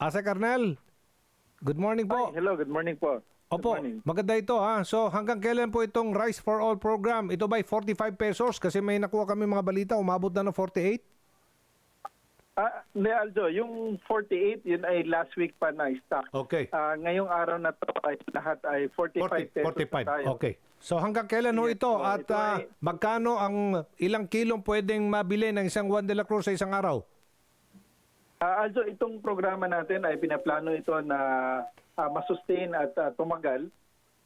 Asa Arnel, good morning po. Hi, hello, good morning po. Good Opo, morning. maganda ito ha. So hanggang kailan po itong Rice for All program? Ito ba'y 45 pesos? Kasi may nakuha kami mga balita, umabot na ng 48? Hindi, Aljo, yung 48, yun ay last week pa na stock. Okay. Ngayong araw na to ay lahat ay 45 pesos 45, na tayo. okay. So hanggang kailan ho Yes, ito? so At ito ay- magkano ang ilang kilong pwedeng mabili ng isang Juan de la Cruz sa isang araw? Aljo, itong programa natin ay pinaplano ito na masustain at tumagal.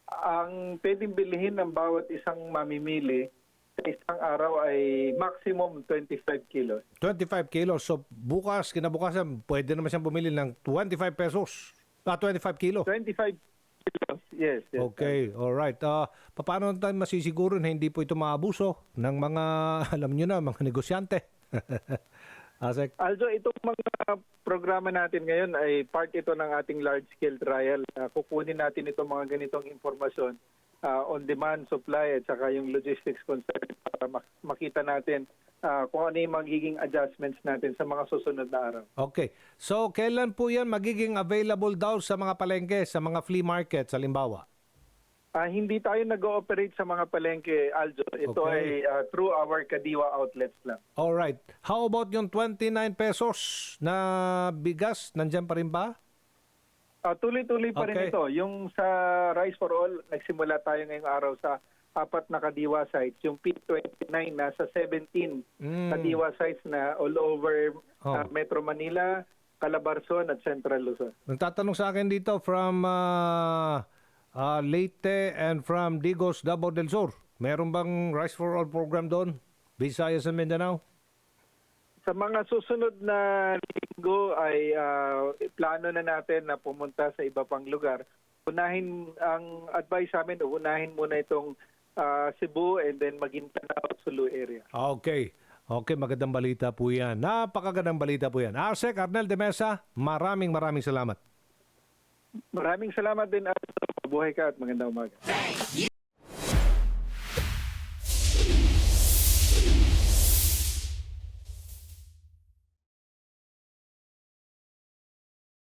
Ang pwedeng bilihin ng bawat isang mamimili sa isang araw ay maximum 25 kilos. 25 kilos. So bukas, kinabukasan, pwede naman siyang bumili ng 25 pesos. 25 kilo. 25 kilos, yes. Okay, all right. Paano tayo masisiguro na hindi po ito maabuso ng mga, alam nyo na, mga negosyante? Asek. Aljo, itong mga programa natin ngayon ay part ito ng ating large-scale trial. Kukunin natin itong mga ganitong informasyon, on-demand supply at saka yung logistics concern para makita natin kung ano yung magiging adjustments natin sa mga susunod na araw. Okay. So, kailan po yan magiging available daw sa mga palengke, sa mga flea market, sa Limbawa? Hindi tayo nag-ooperate sa mga palengke, Aljo. Ito Okay. ay through our Kadiwa outlets lang. All right. How about yung 29 pesos na bigas? Nandyan pa rin ba? Tuloy-tuloy pa rin Okay. ito. Yung sa Rice for All, nagsimula tayo ngayong araw sa 4 na Kadiwa sites. Yung P29 nasa 17 Kadiwa sites na all over Metro Manila, Calabarzon at Central Luzon. Nagtatanong sa akin dito from Leyte and from Digos, Davao del Sur. Meron bang Rice for All program doon? Visayas and Mindanao? Sa mga susunod na linggo ay plano na natin na pumunta sa iba pang lugar. Unahin, ang advice sa amin, unahin muna itong Cebu and then Maguindanao, Sulu area. Okay. Okay, magandang balita po yan. Napakagandang balita po yan. Asek Arnel de Mesa, maraming salamat. Maraming salamat din. Buhay ka at magandang umaga.